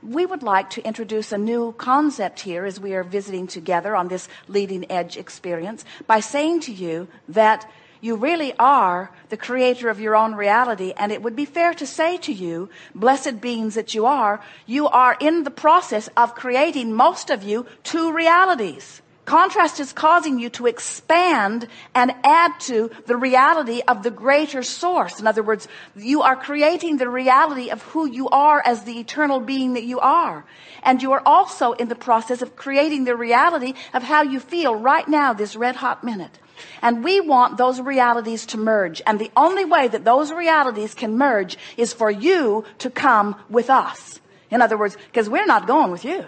we would like to introduce a new concept here as we are visiting together on this leading edge experience by saying to you that you really are the creator of your own reality. And it would be fair to say to you, blessed beings that you are in the process of creating, most of you, two realities. Contrast is causing you to expand and add to the reality of the greater source. In other words, you are creating the reality of who you are as the eternal being that you are. And you are also in the process of creating the reality of how you feel right now, this red hot minute. And we want those realities to merge. And the only way that those realities can merge is for you to come with us. In other words, because we're not going with you.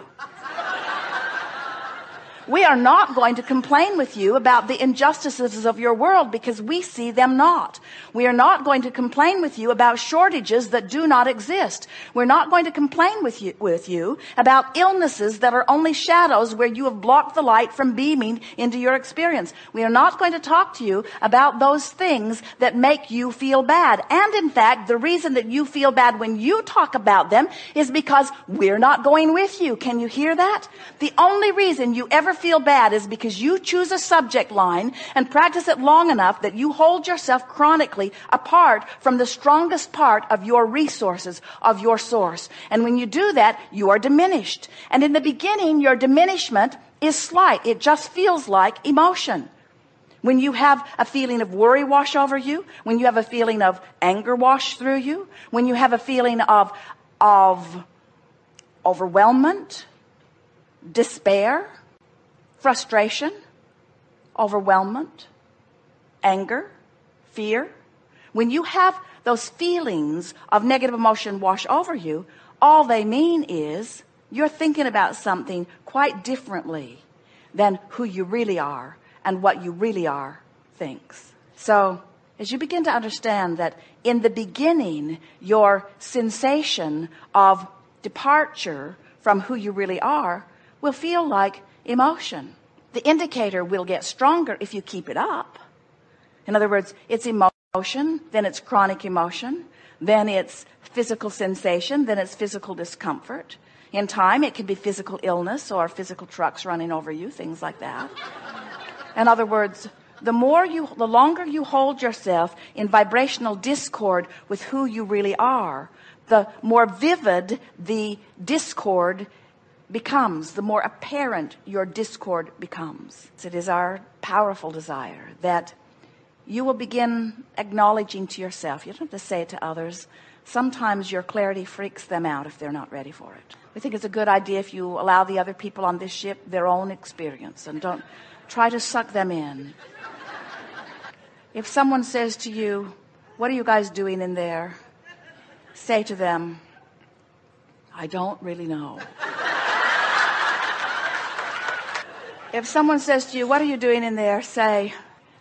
We are not going to complain with you about the injustices of your world because we see them not. We are not going to complain with you about shortages that do not exist. We're not going to complain with you about illnesses that are only shadows where you have blocked the light from beaming into your experience. We are not going to talk to you about those things that make you feel bad. And in fact, the reason that you feel bad when you talk about them is because we're not going with you. Can you hear that? The only reason you ever feel bad is because you choose a subject line and practice it long enough that you hold yourself chronically apart from the strongest part of your resources, of your source. And when you do that, you are diminished. And in the beginning, your diminishment is slight. It just feels like emotion. When you have a feeling of worry wash over you, when you have a feeling of anger wash through you, when you have a feeling of overwhelmment, despair, frustration, overwhelmment, anger, fear. When you have those feelings of negative emotion wash over you, all they mean is you're thinking about something quite differently than who you really are and what you really are thinks. So as you begin to understand that in the beginning, your sensation of departure from who you really are will feel like emotion. The indicator will get stronger if you keep it up. In other words, it's emotion, then it's chronic emotion, then it's physical sensation, then it's physical discomfort. In time, it can be physical illness or physical trucks running over you, things like that. In other words, the longer you hold yourself in vibrational discord with who you really are, the more vivid the discord becomes, the more apparent your discord becomes. It is our powerful desire that you will begin acknowledging to yourself. You don't have to say it to others. Sometimes your clarity freaks them out if they're not ready for it. We think it's a good idea if you allow the other people on this ship their own experience and don't try to suck them in. If someone says to you, "What are you guys doing in there?" Say to them, "I don't really know." If someone says to you, "What are you doing in there?" Say,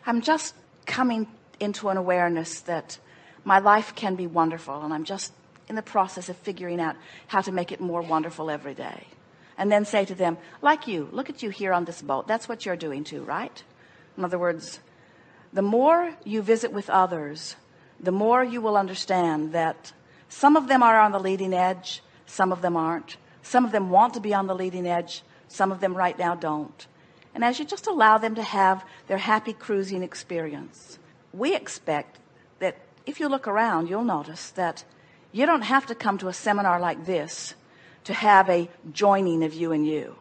"I'm just coming into an awareness that my life can be wonderful, and I'm just in the process of figuring out how to make it more wonderful every day." And then say to them, like you, look at you here on this boat. That's what you're doing too, right? In other words, the more you visit with others, the more you will understand that some of them are on the leading edge, some of them aren't. Some of them want to be on the leading edge, some of them right now don't. And as you just allow them to have their happy cruising experience, we expect that if you look around, you'll notice that you don't have to come to a seminar like this to have a joining of you and you.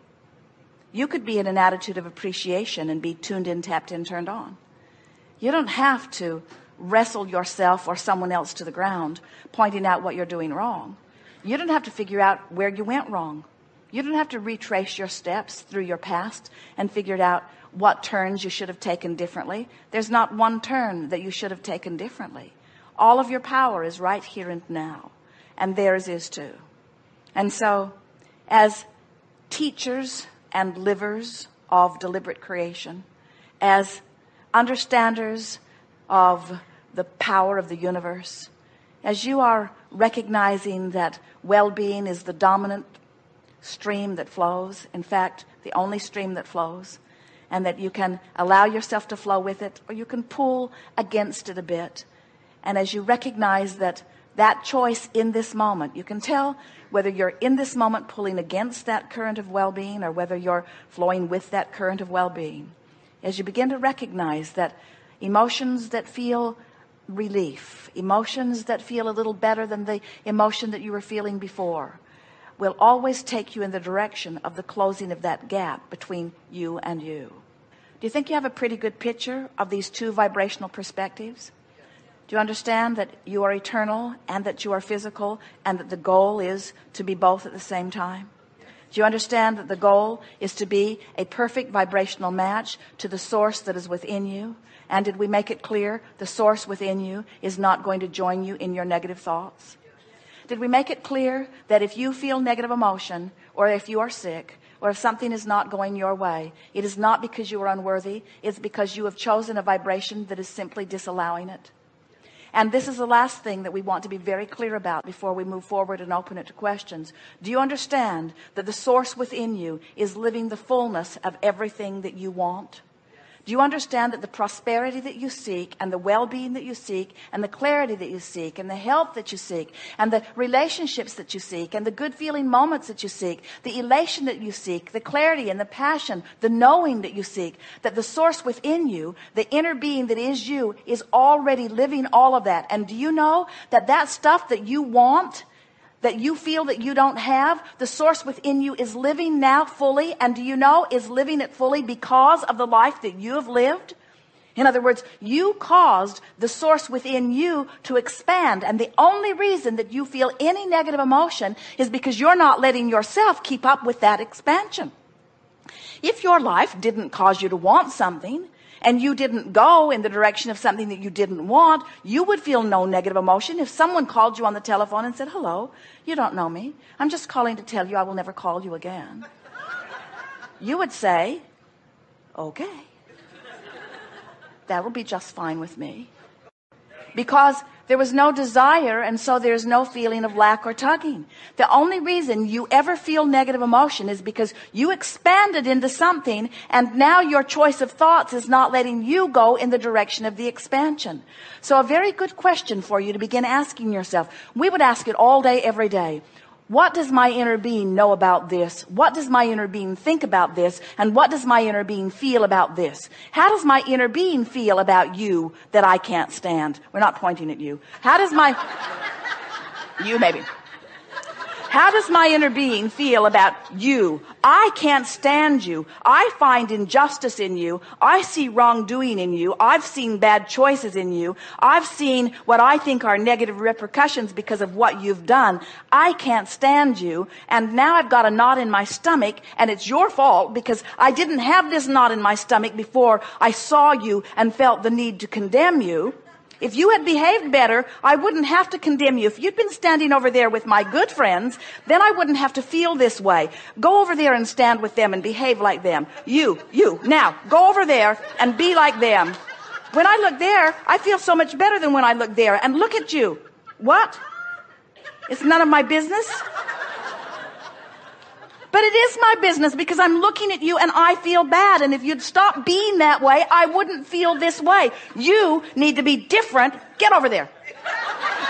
You could be in an attitude of appreciation and be tuned in, tapped in, turned on. You don't have to wrestle yourself or someone else to the ground, pointing out what you're doing wrong. You don't have to figure out where you went wrong. You don't have to retrace your steps through your past and figure out what turns you should have taken differently. There's not one turn that you should have taken differently. All of your power is right here and now, and theirs is too. And so, as teachers and livers of deliberate creation, as understanders of the power of the universe, as you are recognizing that well-being is the dominant stream that flows, in fact, the only stream that flows, and that you can allow yourself to flow with it, or you can pull against it a bit. And as you recognize that that choice in this moment. You can tell whether you're in this moment pulling against that current of well-being or whether you're flowing with that current of well-being. As you begin to recognize that emotions that feel relief, emotions that feel a little better than the emotion that you were feeling before, will always take you in the direction of the closing of that gap between you and you. Do you think you have a pretty good picture of these two vibrational perspectives? Do you understand that you are eternal and that you are physical and that the goal is to be both at the same time? Do you understand that the goal is to be a perfect vibrational match to the source that is within you? And did we make it clear the source within you is not going to join you in your negative thoughts? Did we make it clear that if you feel negative emotion, or if you are sick, or if something is not going your way, it is not because you are unworthy, it's because you have chosen a vibration that is simply disallowing it? And this is the last thing that we want to be very clear about before we move forward and open it to questions. Do you understand that the source within you is living the fullness of everything that you want? Do you understand that the prosperity that you seek and the well-being that you seek and the clarity that you seek and the health that you seek and the relationships that you seek and the good feeling moments that you seek, the elation that you seek, the clarity and the passion, the knowing that you seek, that the source within you, the inner being that is you, is already living all of that? And do you know that that stuff that you want, that you feel that you don't have, the source within you is living now fully, and do you know is living it fully because of the life that you have lived? In other words, you caused the source within you to expand, and the only reason that you feel any negative emotion is because you're not letting yourself keep up with that expansion. If your life didn't cause you to want something, and you didn't go in the direction of something that you didn't want, you would feel no negative emotion. If someone called you on the telephone and said, "Hello, you don't know me. I'm just calling to tell you I will never call you again," you would say, "Okay, that will be just fine with me." Because there was no desire, and so there's no feeling of lack or tugging. The only reason you ever feel negative emotion is because you expanded into something, and now your choice of thoughts is not letting you go in the direction of the expansion. So a very good question for you to begin asking yourself. We would ask it all day, every day. What does my inner being know about this? What does my inner being think about this? And what does my inner being feel about this? How does my inner being feel about you that I can't stand? We're not pointing at you. How does my... You maybe. How does my inner being feel about you? I can't stand you. I find injustice in you. I see wrongdoing in you. I've seen bad choices in you. I've seen what I think are negative repercussions because of what you've done. I can't stand you. And now I've got a knot in my stomach, and it's your fault because I didn't have this knot in my stomach before I saw you and felt the need to condemn you. If you had behaved better, I wouldn't have to condemn you. If you'd been standing over there with my good friends, then I wouldn't have to feel this way. Go over there and stand with them and behave like them. You, now, go over there and be like them. When I look there, I feel so much better than when I look there. And look at you. What? It's none of my business? But it is my business because I'm looking at you and I feel bad. And if you'd stop being that way, I wouldn't feel this way. You need to be different. Get over there.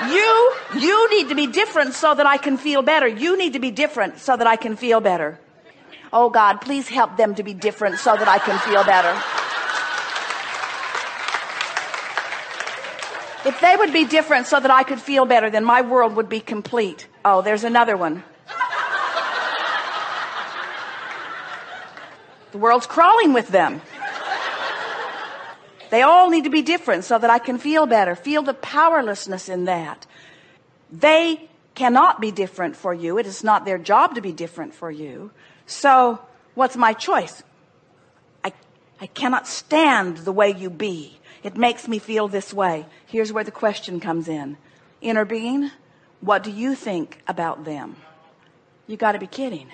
You need to be different so that I can feel better. You need to be different so that I can feel better. Oh God, please help them to be different so that I can feel better. If they would be different so that I could feel better, then my world would be complete. Oh, there's another one. The world's crawling with them. They all need to be different so that I can feel better. Feel the powerlessness in that. They cannot be different for you. It is not their job to be different for you. So what's my choice? I cannot stand the way you be. It makes me feel this way. Here's where the question comes in. Inner being, what do you think about them? You got to be kidding.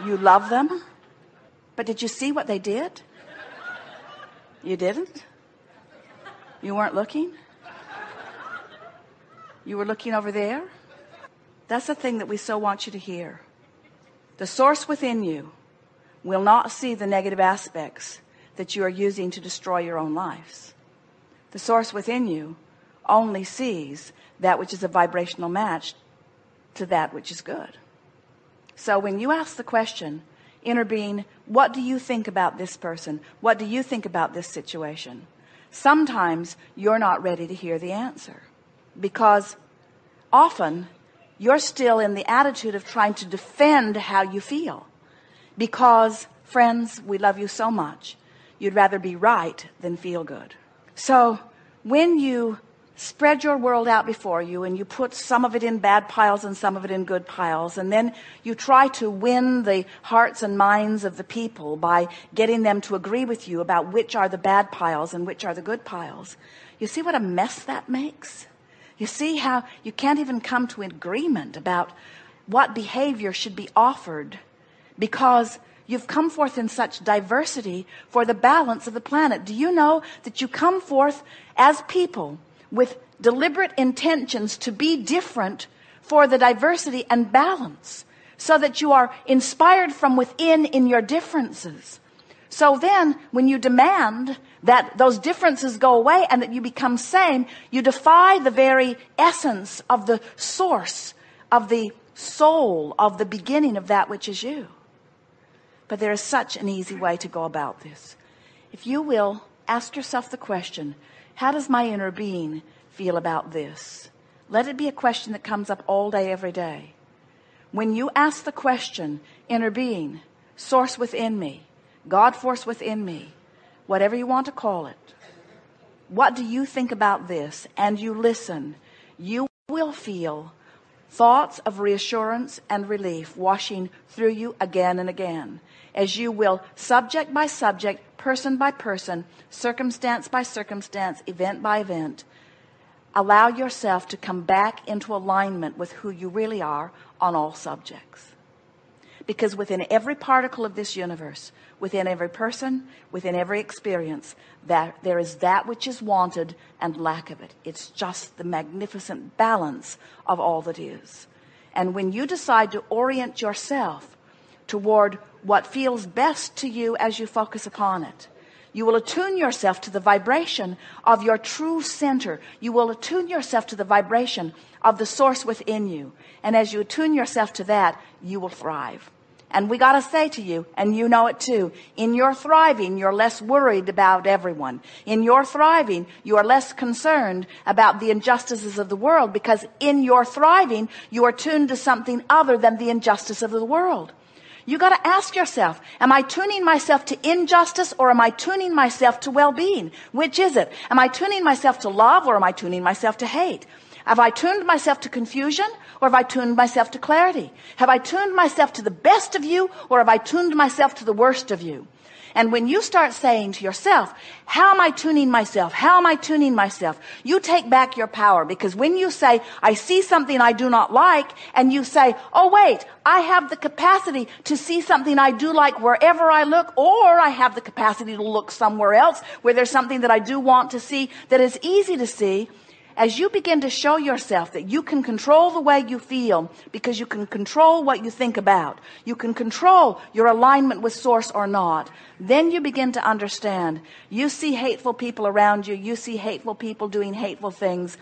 You love them? But did you see what they did? You didn't? You weren't looking? You were looking over there? That's the thing that we so want you to hear. The source within you will not see the negative aspects that you are using to destroy your own lives. The source within you only sees that which is a vibrational match to that which is good. So when you ask the question, inner being, what do you think about this person? What do you think about this situation? Sometimes you're not ready to hear the answer, because often you're still in the attitude of trying to defend how you feel. Because, friends, we love you so much, you'd rather be right than feel good. So when you spread your world out before you and you put some of it in bad piles and some of it in good piles, and then you try to win the hearts and minds of the people by getting them to agree with you about which are the bad piles and which are the good piles, you see what a mess that makes? You see how you can't even come to an agreement about what behavior should be offered, because you've come forth in such diversity for the balance of the planet. Do you know that you come forth as people with deliberate intentions to be different for the diversity and balance, so that you are inspired from within in your differences? So then when you demand that those differences go away and that you become same, you defy the very essence of the source, of the soul, of the beginning of that which is you. But there is such an easy way to go about this. If you will, ask yourself the question, how does my inner being feel about this? Let it be a question that comes up all day, every day. When you ask the question, inner being, source within me, God force within me, whatever you want to call it, what do you think about this? And you listen, you will feel thoughts of reassurance and relief washing through you again and again, as you will, subject by subject, person by person, circumstance by circumstance, event by event, allow yourself to come back into alignment with who you really are on all subjects. Because within every particle of this universe, within every person, within every experience, that there is that which is wanted and lack of it. It's just the magnificent balance of all that is. And when you decide to orient yourself toward what feels best to you as you focus upon it, you will attune yourself to the vibration of your true center. You will attune yourself to the vibration of the source within you. And as you attune yourself to that, you will thrive. And we got to say to you, and you know it too, in your thriving, you're less worried about everyone. In your thriving, you are less concerned about the injustices of the world, because in your thriving, you are tuned to something other than the injustice of the world. You got to ask yourself, am I tuning myself to injustice, or am I tuning myself to well-being? Which is it? Am I tuning myself to love, or am I tuning myself to hate? Have I tuned myself to confusion, or have I tuned myself to clarity? Have I tuned myself to the best of you, or have I tuned myself to the worst of you? And when you start saying to yourself, how am I tuning myself? How am I tuning myself? You take back your power, because when you say, I see something I do not like, and you say, oh wait, I have the capacity to see something I do like wherever I look, or I have the capacity to look somewhere else where there's something that I do want to see that is easy to see. As you begin to show yourself that you can control the way you feel, because you can control what you think about, you can control your alignment with source or not, then you begin to understand. You see hateful people around you, you see hateful people doing hateful things,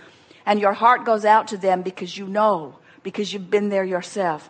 and your heart goes out to them because you know, because you've been there yourself.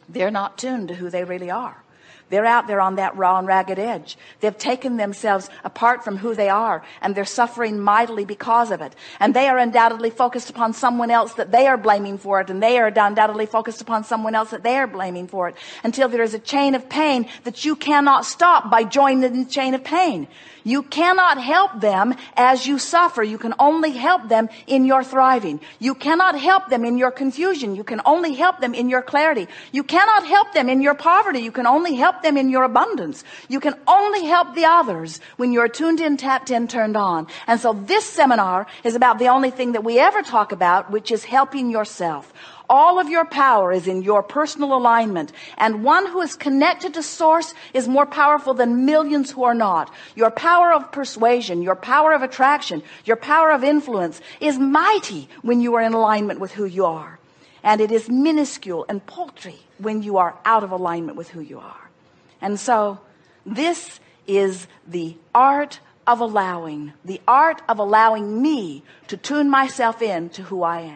They're not tuned to who they really are. They're out there on that raw and ragged edge. They've taken themselves apart from who they are, and they're suffering mightily because of it. And they are undoubtedly focused upon someone else that they are blaming for it, and they are undoubtedly focused upon someone else that they are blaming for it, until there is a chain of pain that you cannot stop by joining the chain of pain. You cannot help them as you suffer. You can only help them in your thriving. You cannot help them in your confusion. You can only help them in your clarity. You cannot help them in your poverty. You can only help them in your abundance. You can only help the others when you're tuned in, tapped in, turned on. And so this seminar is about the only thing that we ever talk about, which is helping yourself. All of your power is in your personal alignment. And one who is connected to source is more powerful than millions who are not. Your power of persuasion, your power of attraction, your power of influence is mighty when you are in alignment with who you are. And it is minuscule and paltry when you are out of alignment with who you are. And so this is the art of allowing me to tune myself in to who I am.